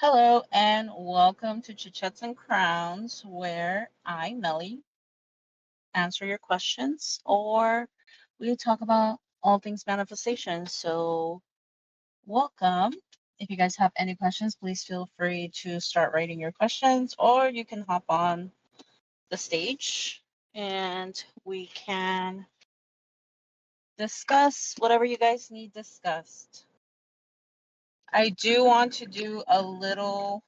Hello and welcome to ChitChats and Crowns, where I, Melly, answer your questions or we talk about all things manifestation. So, welcome. If you guys have any questions, please feel free to start writing your questions or you can hop on the stage and we can discuss whatever you guys need discussed. I do want to do a little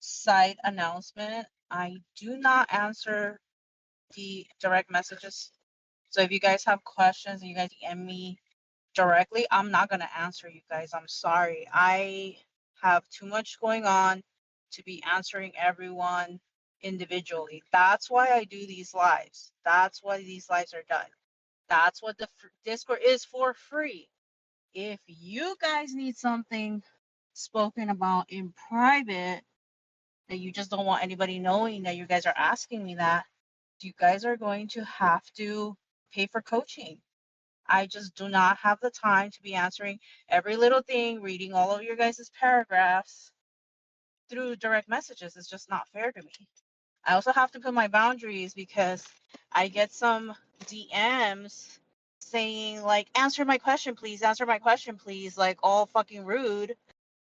side announcement. I do not answer the direct messages. So if you guys have questions and you guys DM me directly, I'm not going to answer you guys. I'm sorry. I have too much going on to be answering everyone individually. That's why I do these lives. That's why these lives are done. That's what the Discord is for free. If you guys need something spoken about in private that you just don't want anybody knowing that you guys are asking me that, you guys are going to have to pay for coaching. I just do not have the time to be answering every little thing, reading all of your guys' paragraphs through direct messages. It's just not fair to me. I also have to put my boundaries because I get some DMs saying like answer my question please, like all fucking rude.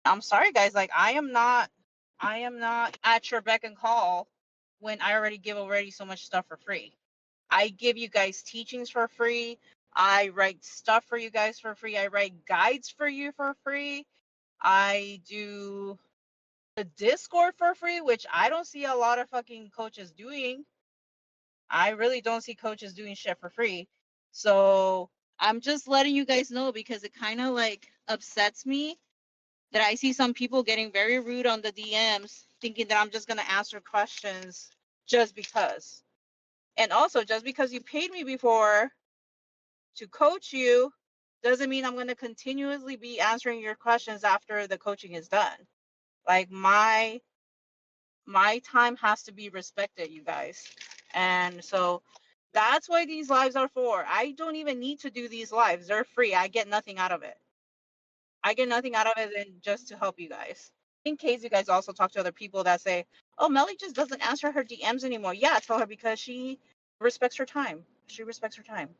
I'm sorry guys, like I am not at your beck and call when I already give already so much stuff for free. I give you guys teachings for free. I write stuff for you guys for free. I write guides for you for free. I do the Discord for free, which I don't see a lot of fucking coaches doing. I really don't see coaches doing shit for free. So I'm just letting you guys know because it kind of like upsets me that I see some people getting very rude on the DMs, thinking that I'm just going to answer questions just because. And also, just because you paid me before to coach you doesn't mean I'm going to continuously be answering your questions after the coaching is done. Like my time has to be respected, you guys. And so that's why these lives are for. I don't even need to do these lives. They're free. I get nothing out of it. I get nothing out of it than just to help you guys. In case you guys also talk to other people that say, "Oh, Melly just doesn't answer her DMs anymore." Yeah, tell her because she respects her time. She respects her time.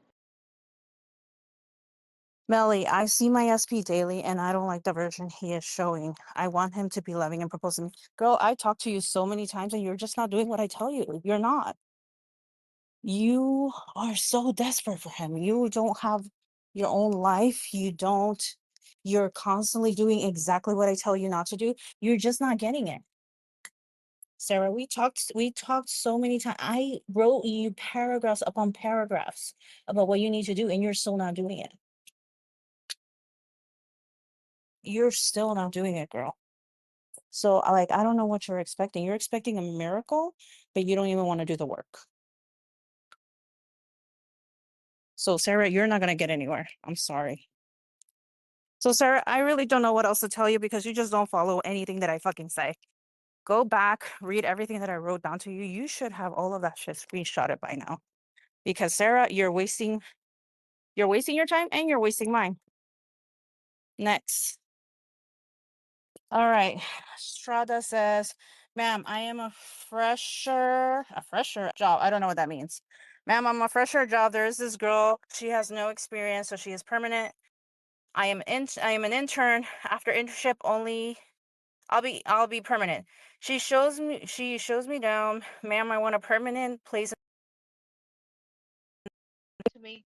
Melly, I see my SP daily and I don't like the version he is showing. I want him to be loving and proposing. Girl, I talk to you so many times and you're just not doing what I tell you. You're not. You are so desperate for him. You don't have your own life. You're constantly doing exactly what I tell you not to do. You're just not getting it. Sarah, we talked so many times. I wrote you paragraphs upon paragraphs about what you need to do, and you're still not doing it. You're still not doing it, girl. So I don't know what you're expecting. You're expecting a miracle, but you don't even want to do the work. So Sarah, you're not gonna get anywhere. I'm sorry. So Sarah, I really don't know what else to tell you because you just don't follow anything that I fucking say. Go back, read everything that I wrote down to you. You should have all of that shit screenshotted by now. Because Sarah, you're wasting your time and you're wasting mine. Next. All right. Strada says, ma'am, I am a fresher job. I don't know what that means. Ma'am, I'm a fresher job. There is this girl. She has no experience, so she is permanent. I am an intern. After internship only, I'll be permanent. She shows me down. Ma'am, I want a permanent place To me,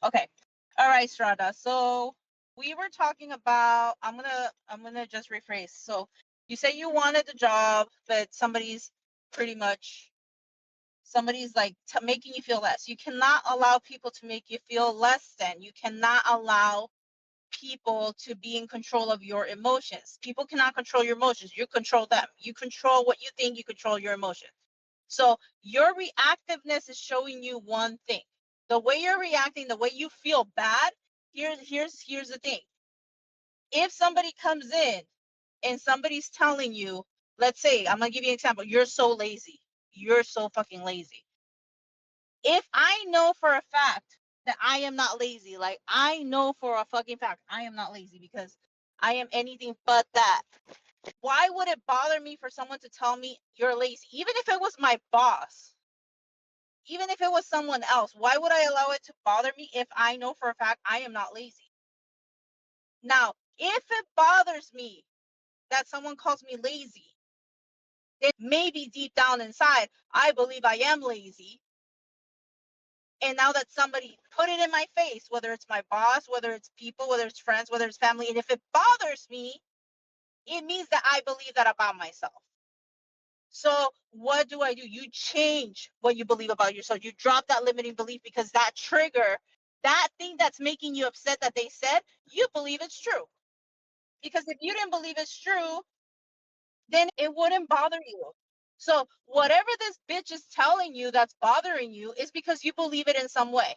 Okay. All right, Strada. So we were talking about. I'm gonna just rephrase. So you say you wanted the job, but somebody's like making you feel less. You cannot allow people to make you feel less than. You cannot allow people to be in control of your emotions. People cannot control your emotions. You control them. You control what you think. You control your emotions. So your reactiveness is showing you one thing. The way you're reacting, the way you feel bad. Here's the thing. If somebody comes in and somebody's telling you, let's say, I'm gonna give you an example. You're so lazy. You're so fucking lazy. If I know for a fact that I am not lazy, like I know for a fucking fact I am not lazy because I am anything but that. Why would it bother me for someone to tell me you're lazy? Even if it was my boss, even if it was someone else, why would I allow it to bother me if I know for a fact I am not lazy? Now, if it bothers me that someone calls me lazy, then maybe deep down inside, I believe I am lazy. And now that somebody put it in my face, whether it's my boss, whether it's people, whether it's friends, whether it's family, and if it bothers me, it means that I believe that about myself. So what do? You change what you believe about yourself. You drop that limiting belief because that trigger, that thing that's making you upset that they said, you believe it's true. Because if you didn't believe it's true, then it wouldn't bother you. So whatever this bitch is telling you that's bothering you is because you believe it in some way.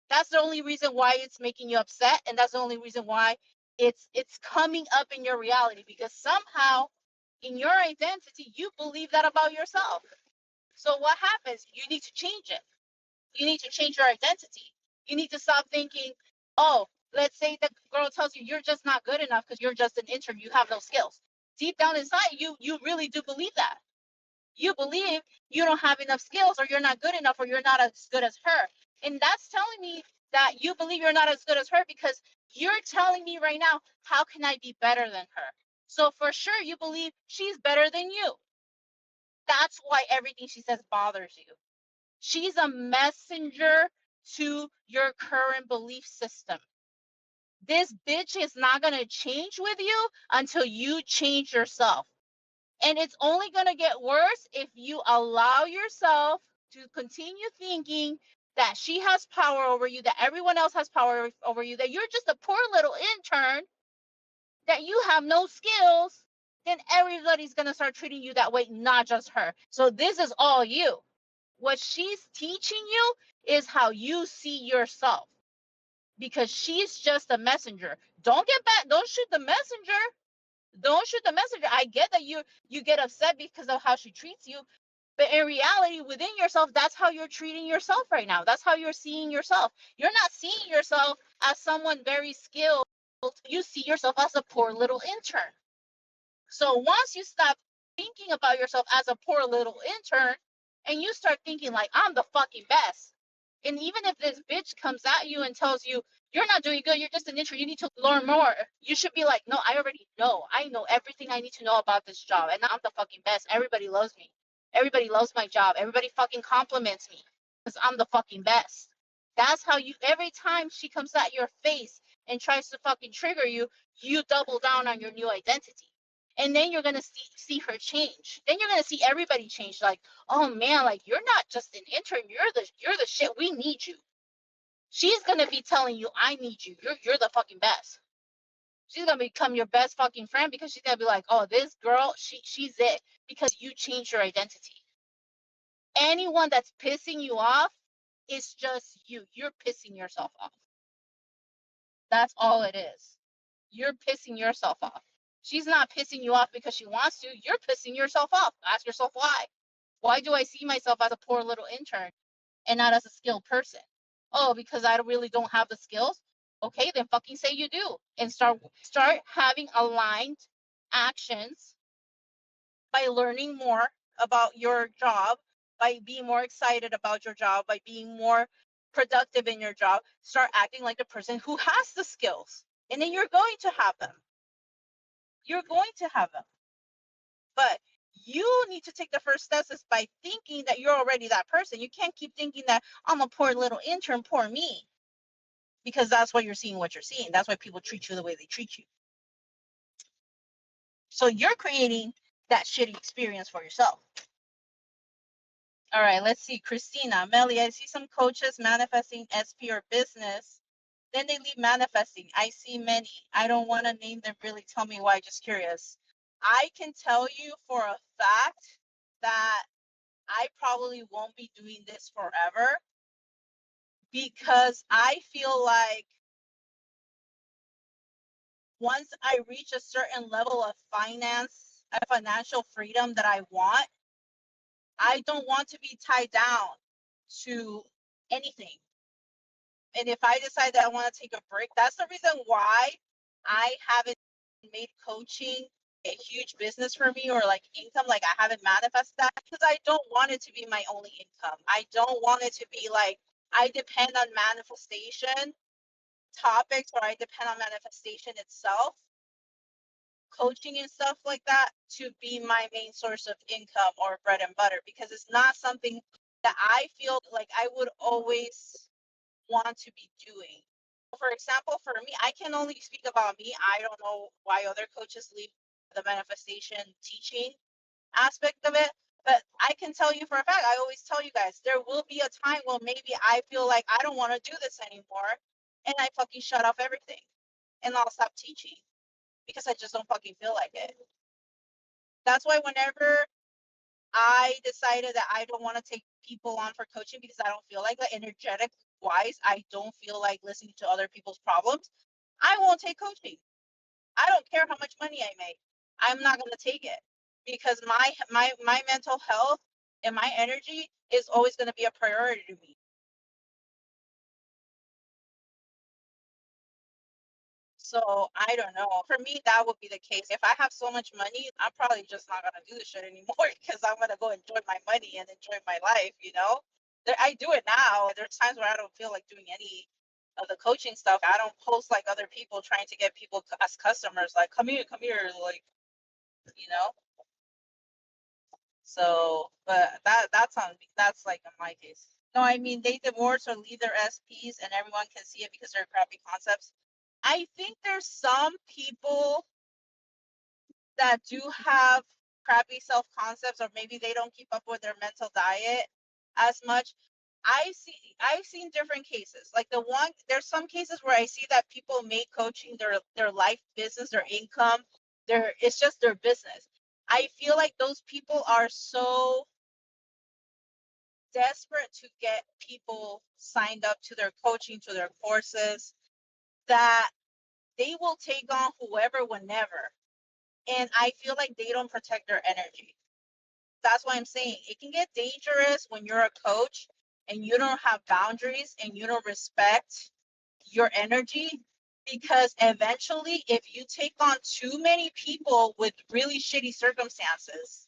That's the only reason why it's making you upset, and that's the only reason why it's coming up in your reality, because somehow in your identity you believe that about yourself. So what happens? You need to change it. You need to change your identity. You need to stop thinking, oh, let's say the girl tells you you're just not good enough because you're just an intern, you have no skills. Deep down inside, you really do believe that. You believe you don't have enough skills, or you're not good enough, or you're not as good as her. And that's telling me that you believe you're not as good as her, because you're telling me right now, how can I be better than her? So for sure, you believe she's better than you. That's why everything she says bothers you. She's a messenger to your current belief system. This bitch is not going to change with you until you change yourself. And it's only going to get worse if you allow yourself to continue thinking that she has power over you, that everyone else has power over you, that you're just a poor little intern, that you have no skills. Then everybody's going to start treating you that way, not just her. So this is all you. What she's teaching you is how you see yourself, because she's just a messenger. Don't get back. Don't shoot the messenger. Don't shoot the messenger. I get that you get upset because of how she treats you, but in reality, within yourself, that's how you're treating yourself right now. That's how you're seeing yourself. You're not seeing yourself as someone very skilled. You see yourself as a poor little intern. So once you stop thinking about yourself as a poor little intern, and you start thinking like, I'm the fucking best. And even if this bitch comes at you and tells you you're not doing good, you're just an intern, you need to learn more, you should be like, no, I already know. I know everything I need to know about this job, and I'm the fucking best. Everybody loves me. Everybody loves my job. Everybody fucking compliments me because I'm the fucking best. That's how you, every time she comes at your face and tries to fucking trigger you, you double down on your new identity. And then you're gonna see her change. Then you're gonna see everybody change. Like, oh man, like you're not just an intern. You're the shit. We need you. She's gonna be telling you, I need you. You're the fucking best. She's gonna become your best fucking friend, because she's gonna be like, oh, this girl, she's it, because you changed your identity. Anyone that's pissing you off is just you. You're pissing yourself off. That's all it is. You're pissing yourself off. She's not pissing you off because she wants to. You're pissing yourself off. Ask yourself why. Why do I see myself as a poor little intern and not as a skilled person? Oh, because I really don't have the skills. Okay, then fucking say you do, and start having aligned actions by learning more about your job, by being more excited about your job, by being more productive in your job. Start acting like the person who has the skills, and then you're going to have them. You're going to have them. But you need to take the first steps is by thinking that you're already that person. You can't keep thinking that I'm a poor little intern, poor me. because that's what you're seeing, That's why people treat you the way they treat you. So you're creating that shitty experience for yourself. All right, let's see. Christina, Melly, I see some coaches manifesting SP or business. Then they leave manifesting. I see many. I don't want to name them. Really tell me why. Just curious. I can tell you for a fact that I probably won't be doing this forever, because I feel like once I reach a certain level of financial freedom that I want, I don't want to be tied down to anything. And if I decide that I want to take a break, that's the reason why I haven't made coaching a huge business for me, or like income. Like, I haven't manifested that, because I don't want it to be my only income. I don't want it to be like I depend on manifestation topics, or I depend on manifestation itself, coaching and stuff like that, to be my main source of income or bread and butter, because it's not something that I feel like I would always want to be doing. For example, for me, I can only speak about me. I don't know why other coaches leave the manifestation teaching aspect of it, but I can tell you for a fact, I always tell you guys, there will be a time when maybe I feel like I don't want to do this anymore, and I fucking shut off everything and I'll stop teaching because I just don't fucking feel like it. That's why whenever I decided that I don't want to take people on for coaching because I don't feel like that, energetic wise, I don't feel like listening to other people's problems, I won't take coaching. I don't care how much money I make. I'm not going to take it, because my mental health and my energy is always going to be a priority to me. So I don't know. For me, that would be the case. If I have so much money, I'm probably just not gonna do this shit anymore because I'm gonna go enjoy my money and enjoy my life. I do it now. There's times where I don't feel like doing any of the coaching stuff. I don't post like other people trying to get people as customers. Like, come here, like, you know. So, but that's like in my case. No, I mean, they divorce or leave their SPs and everyone can see it because they're crappy concepts. I think there's some people that do have crappy self concepts, or maybe they don't keep up with their mental diet as much. I've seen different cases. Like, there's some cases where I see that people make coaching their life business, their income, it's just their business. I feel like those people are so desperate to get people signed up to their coaching, to their courses, that they will take on whoever, whenever. And I feel like they don't protect their energy. That's why I'm saying it can get dangerous when you're a coach and you don't have boundaries and you don't respect your energy, because eventually, if you take on too many people with really shitty circumstances,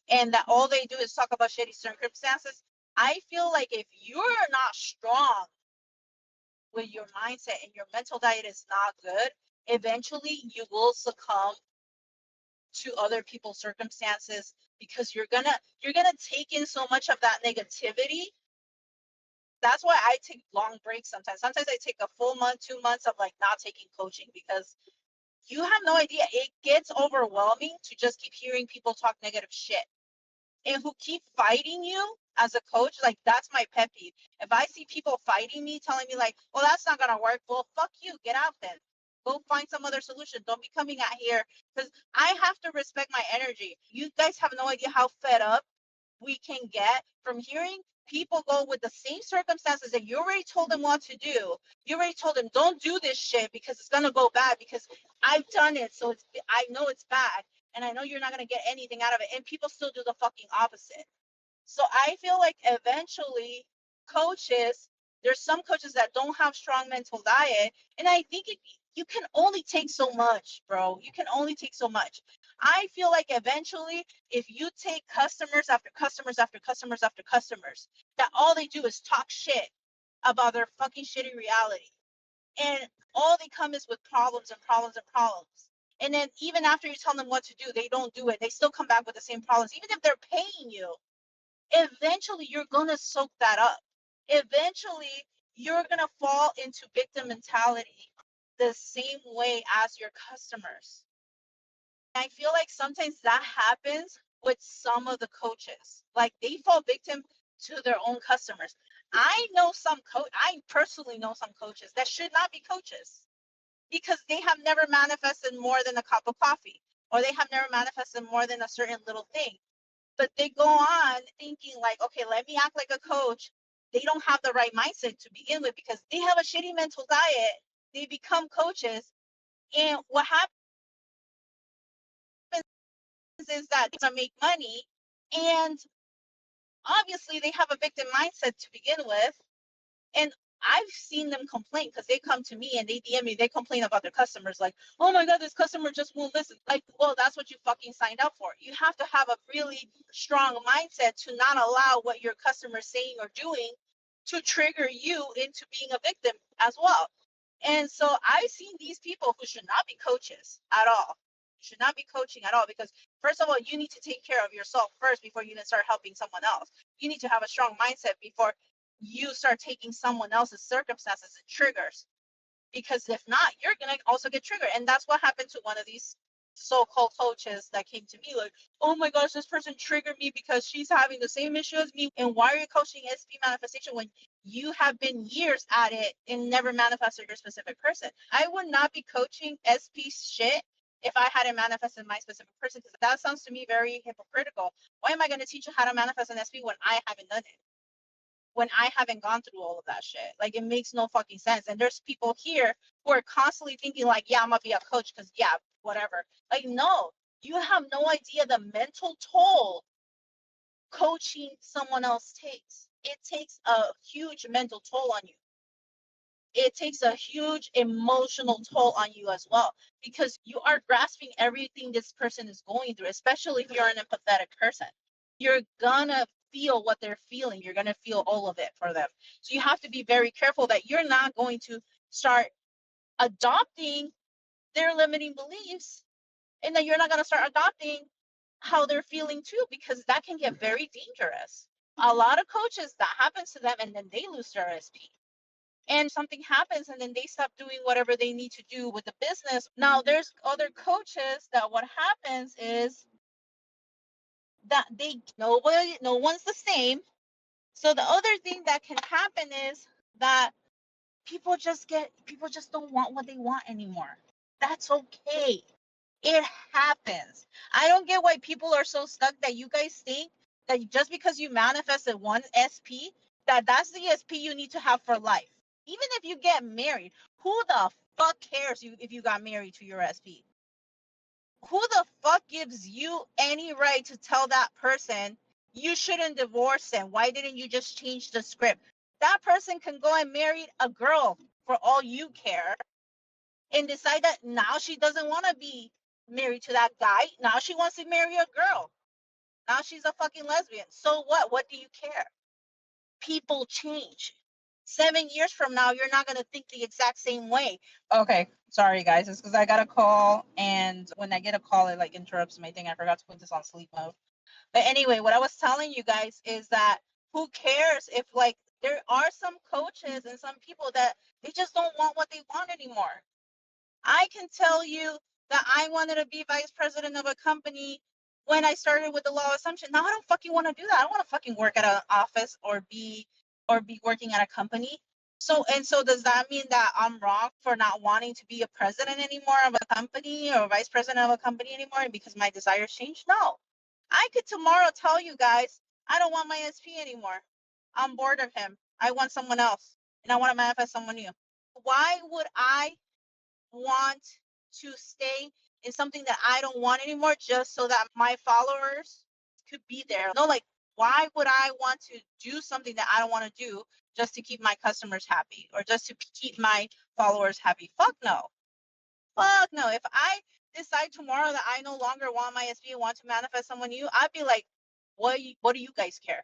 and that all they do is talk about shitty circumstances, I feel like if you're not strong with your mindset and your mental diet is not good, eventually you will succumb to other people's circumstances, because you're gonna take in so much of that negativity. That's why I take long breaks sometimes. Sometimes I take a full month, 2 months of like not taking coaching, because you have no idea. It gets overwhelming to just keep hearing people talk negative shit and who keep fighting you as a coach. Like, that's my pet peeve. If I see people fighting me, telling me like, well, that's not gonna work, well, fuck you, get out then. Go find some other solution. Don't be coming out here, because I have to respect my energy. You guys have no idea how fed up we can get from hearing people go with the same circumstances that you already told them what to do. You already told them, don't do this shit because it's gonna go bad, because I've done it, so I know it's bad, and I know you're not gonna get anything out of it, and people still do the fucking opposite. So I feel like eventually coaches, there's some coaches that don't have strong mental diet, and I think you can only take so much, bro. You can only take so much. I feel like eventually, if you take customers after customers after customers after customers, that all they do is talk shit about their fucking shitty reality, and all they come is with problems and problems and problems. And then even after you tell them what to do, they don't do it. They still come back with the same problems, even if they're paying you. Eventually you're going to soak that up. Eventually, you're going to fall into victim mentality the same way as your customers. I feel like sometimes that happens with some of the coaches. Like they fall victim to their own customers. I personally know some coaches that should not be coaches because they have never manifested more than a cup of coffee, or they have never manifested more than a certain little thing. But they go on thinking like, okay, let me act like a coach. They don't have the right mindset to begin with because they have a shitty mental diet. They become coaches. And what happens is that they make money, and obviously they have a victim mindset to begin with. And I've seen them complain because they come to me and they DM me, they complain about their customers, like, oh my God, this customer just won't listen. Like, well, that's what you fucking signed up for. You have to have a really strong mindset to not allow what your customer's saying or doing to trigger you into being a victim as well. And so I've seen these people who should not be coaches at all, should not be coaching at all, because first of all, you need to take care of yourself first before you can start helping someone else. You need to have a strong mindset before you start taking someone else's circumstances and triggers, because if not, you're gonna also get triggered. And that's what happened to one of these so-called coaches that came to me like, oh my gosh, this person triggered me because she's having the same issue as me. And why are you coaching SP manifestation when you have been years at it and never manifested your specific person? I would not be coaching SP shit if I hadn't manifested my specific person, because that sounds to me very hypocritical. Why am I going to teach you how to manifest an SP when I haven't done it, when I haven't gone through all of that shit? Like, it makes no fucking sense. And there's people here who are constantly thinking like, yeah, I'm gonna be a coach because yeah, whatever. Like, no, you have no idea the mental toll coaching someone else takes. It takes a huge mental toll on you. It takes a huge emotional toll on you as well, because you are grasping everything this person is going through, especially if you're an empathetic person. You're gonna feel what they're feeling. You're gonna feel all of it for them. So you have to be very careful that you're not going to start adopting their limiting beliefs, and that you're not going to start adopting how they're feeling too, because that can get very dangerous. A lot of coaches, that happens to them, and then they lose their SP. And something happens, and then they stop doing whatever they need to do with the business. Now, there's other coaches that what happens is that no one's the same. So the other thing that can happen is that people just don't want what they want anymore. That's okay. It happens. I don't get why people are so stuck that you guys think that just because you manifested one SP, that's the SP you need to have for life. Even if you get married, who the fuck cares if you got married to your SP? Who the fuck gives you any right to tell that person you shouldn't divorce him? Why didn't you just change the script? That person can go and marry a girl for all you care, and decide that now she doesn't want to be married to that guy. Now she wants to marry a girl. Now she's a fucking lesbian. So what? What do you care? People change. 7 years from now, you're not going to think the exact same way. Okay, sorry guys. It's because I got a call, and when I get a call, it like interrupts my thing. I forgot to put this on sleep mode. But anyway, what I was telling you guys is that who cares if, like, there are some coaches and some people that they just don't want what they want anymore. I can tell you that I wanted to be vice president of a company when I started with the law of assumption. Now I don't fucking want to do that. I don't want to fucking work at an office or be working at a company. So does that mean that I'm wrong for not wanting to be a president anymore of a company or vice president of a company anymore because my desires changed? No. I could tomorrow tell you guys I don't want my SP anymore. I'm bored of him. I want someone else, and I want to manifest someone new. Why would I want to stay in something that I don't want anymore just so that my followers could be there? No, like, why would I want to do something that I don't want to do just to keep my customers happy or just to keep my followers happy? Fuck no. Fuck no. If I decide tomorrow that I no longer want my SP and want to manifest someone new, I'd be like, what do you guys care?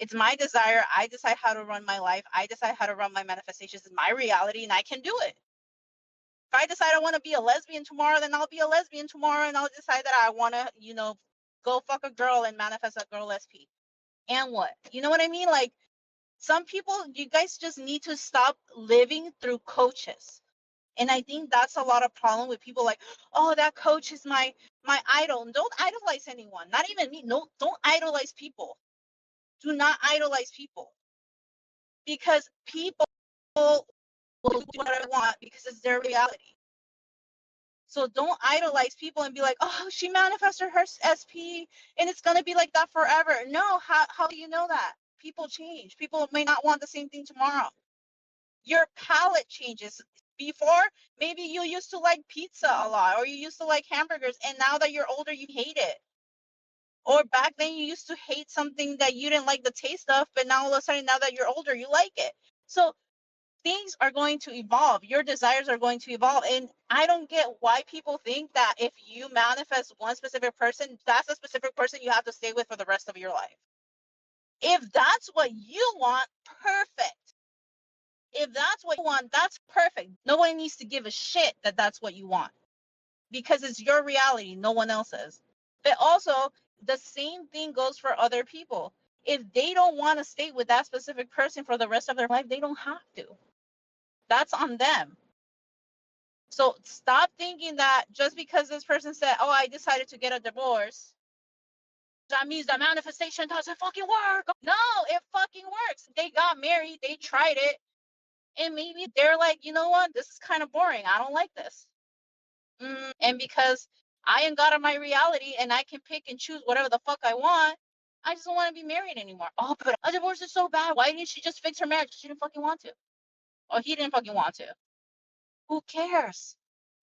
It's my desire. I decide how to run my life. I decide how to run my manifestations. It's my reality, and I can do it. If I decide I want to be a lesbian tomorrow, then I'll be a lesbian tomorrow, and I'll decide that I want to, go fuck a girl and manifest a girl SP. And what? You know what I mean? Like, some people, you guys just need to stop living through coaches. And I think that's a lot of problem with people like, oh, that coach is my idol. Don't idolize anyone. Not even me. No, don't idolize people. Do not idolize people. Because people will do what I want because it's their reality. So don't idolize people and be like, oh, she manifested her SP and it's gonna be like that forever. No, how do you know that? People change. People may not want the same thing tomorrow. Your palate changes. Before, maybe you used to like pizza a lot, or you used to like hamburgers, and now that you're older, you hate it. Or back then, you used to hate something that you didn't like the taste of, but now all of a sudden, now that you're older, you like it. So things are going to evolve. Your desires are going to evolve. And I don't get why people think that if you manifest one specific person, that's a specific person you have to stay with for the rest of your life. If that's what you want, perfect. If that's what you want, that's perfect. No one needs to give a shit that that's what you want because it's your reality, no one else's. But also, the same thing goes for other people. If they don't want to stay with that specific person for the rest of their life, they don't have to. That's on them. So stop thinking that just because this person said, oh, I decided to get a divorce, that means the manifestation doesn't fucking work. No, it fucking works. They got married, they tried it, and maybe they're like, you know what, this is kind of boring. I don't like this. And because I am God of my reality and I can pick and choose whatever the fuck I want, I just don't want to be married anymore. Oh, but a divorce is so bad. Why didn't she just fix her marriage? She didn't fucking want to. Or he didn't fucking want to. Who cares?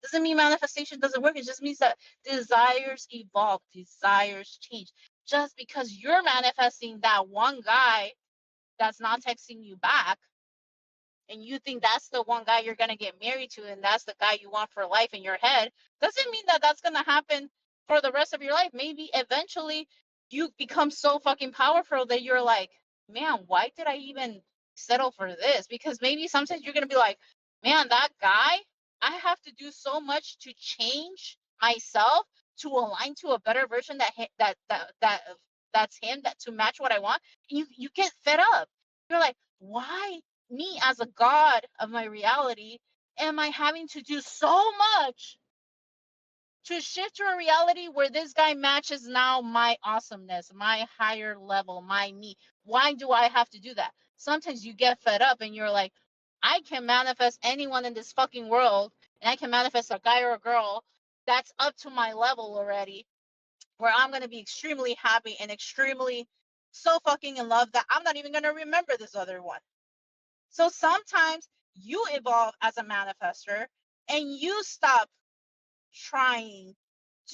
Doesn't mean manifestation doesn't work. It just means that desires evolve, desires change. Just because you're manifesting that one guy that's not texting you back, and you think that's the one guy you're going to get married to and that's the guy you want for life in your head, doesn't mean that that's going to happen for the rest of your life. Maybe eventually you become so fucking powerful that you're like, man, why did I even settle for this? Because maybe sometimes you're going to be like, man, that guy, I have to do so much to change myself to align to a better version that's him, that to match what I want. And you get fed up. You're like, why me as a god of my reality am I having to do so much to shift to a reality where this guy matches now my awesomeness, my higher level, my me? Why do I have to do that? Sometimes you get fed up and you're like, I can manifest anyone in this fucking world, and I can manifest a guy or a girl that's up to my level already, where I'm going to be extremely happy and extremely so fucking in love that I'm not even going to remember this other one. So sometimes you evolve as a manifester and you stop trying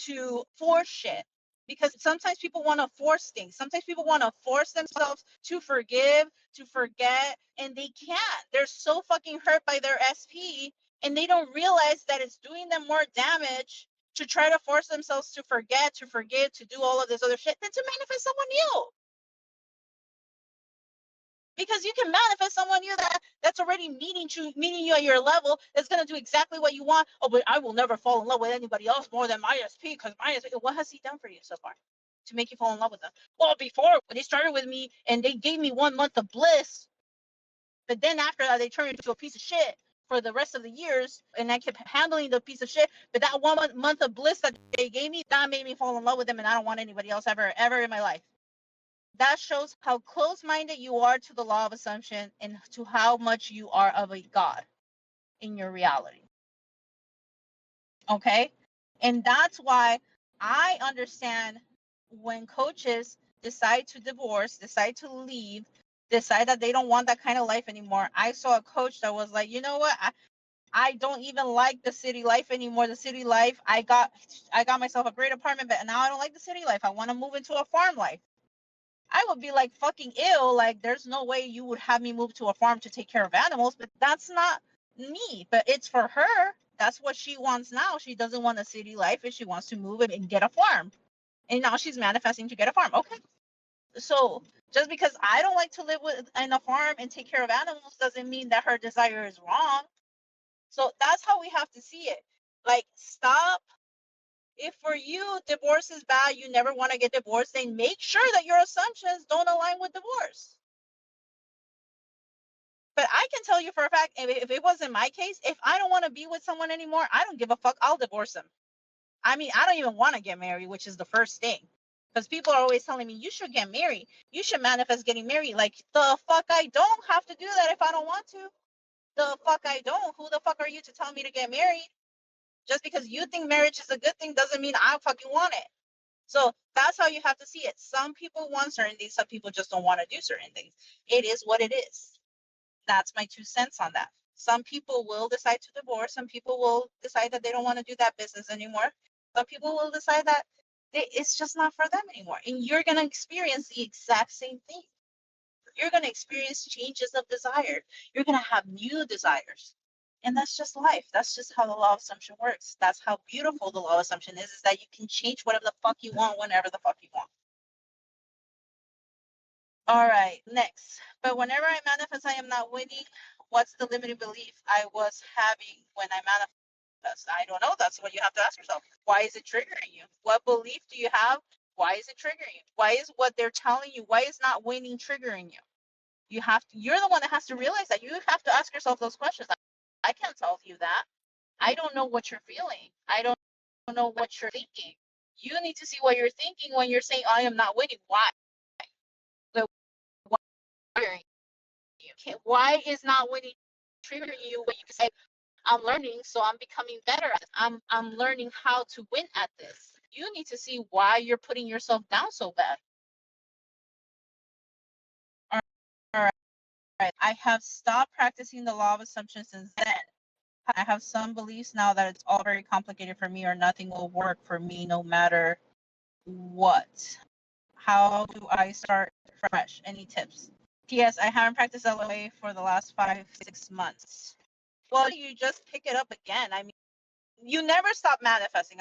to force shit, because sometimes people want to force things. Sometimes people want to force themselves to forgive, to forget, and they can't. They're so fucking hurt by their SP and they don't realize that it's doing them more damage to try to force themselves to forget, to forgive, to do all of this other shit than to manifest someone new. Because you can manifest someone new that's already meeting you at your level, that's going to do exactly what you want. Oh, but I will never fall in love with anybody else more than my SP, because my SP, what has he done for you so far to make you fall in love with them? Well, before, when they started with me and they gave me 1 month of bliss, but then after that they turned into a piece of shit for the rest of the years, and I kept handling the piece of shit. But that 1 month of bliss that they gave me, that made me fall in love with them, and I don't want anybody else ever in my life. That shows how close-minded you are to the law of assumption and to how much you are of a god in your reality. Okay? And that's why I understand when coaches decide to divorce, decide to leave, decide that they don't want that kind of life anymore. I saw a coach that was like, you know what? I don't even like the city life anymore. The city life, I got myself a great apartment, but now I don't like the city life. I want to move into a farm life. I would be like fucking ill. Like, there's no way you would have me move to a farm to take care of animals, but that's not me. But it's for her. That's what she wants now. She doesn't want a city life and she wants to move and get a farm. And now she's manifesting to get a farm. Okay. So just because I don't like to live in a farm and take care of animals doesn't mean that her desire is wrong. So that's how we have to see it. Like, stop. If for you divorce is bad, you never want to get divorced, then make sure that your assumptions don't align with divorce. I can tell you for a fact, if it wasn't my case, if I don't want to be with someone anymore, I don't give a fuck. I'll divorce them. I mean, I don't even want to get married, which is the first thing. Because people are always telling me, you should get married. You should manifest getting married. Like, the fuck, I don't have to do that if I don't want to. The fuck, I don't. Who the fuck are you to tell me to get married? Just because you think marriage is a good thing doesn't mean I fucking want it. So that's how you have to see it. Some people want certain things, some people just don't want to do certain things. It is what it is. That's my 2 cents on that. Some people will decide to divorce. Some people will decide that they don't want to do that business anymore. Some people will decide that it's just not for them anymore. And you're going to experience the exact same thing. You're going to experience changes of desire. You're going to have new desires. And that's just life. That's just how the law of assumption works. That's how beautiful the law of assumption is that you can change whatever the fuck you want whenever the fuck you want. All right, next. But whenever I manifest, I am not winning. What's the limiting belief I was having when I manifest? I don't know. That's what you have to ask yourself. Why is it triggering you? What belief do you have? Why is it triggering you? Why is what they're telling you? Why is not winning triggering you? You're the one that has to realize that. You have to ask yourself those questions. I can't tell you that. I don't know what you're feeling. I don't know what you're thinking. You need to see what you're thinking when you're saying, I am not winning. Why? So why why is not winning triggering you when you say, I'm learning, so I'm becoming better at it. I'm learning how to win at this. You need to see why you're putting yourself down so bad. All right. I have stopped practicing the law of assumption since then. I have some beliefs now that it's all very complicated for me or nothing will work for me no matter what. How do I start fresh? Any tips? P.S. I haven't practiced LOA for the last 5-6 months. Well, you just pick it up again. I mean, you never stop manifesting.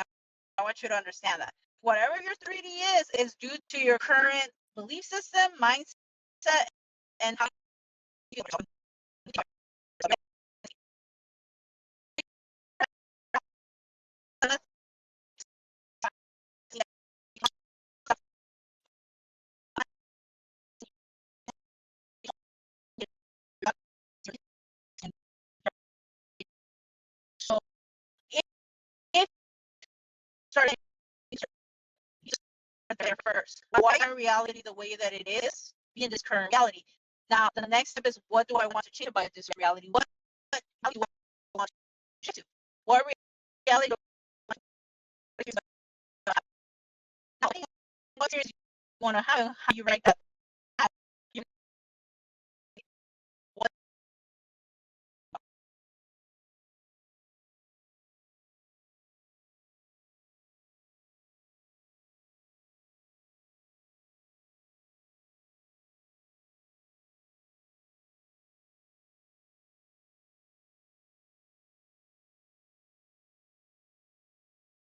I want you to understand that. Whatever your 3D is due to your current belief system, mindset, and how you so if starting there first, why is reality the way that it is in this current reality? Now, the next step is, what do I want to change about this reality? What how do I want to change to? What reality do I want to now, what series you want to have? How you write that? You what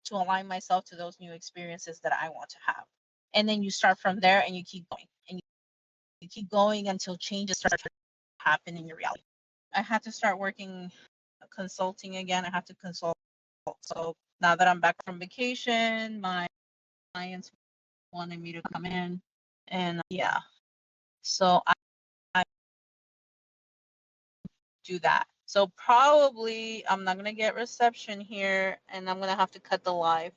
to align myself to those new experiences that I want to have. And then you start from there and you keep going. And you keep going until changes start to happen in your reality. I had to start working consulting again. I have to consult. So now that I'm back from vacation, my clients wanted me to come in. And yeah, so I do that. So probably I'm not going to get reception here and I'm going to have to cut the live.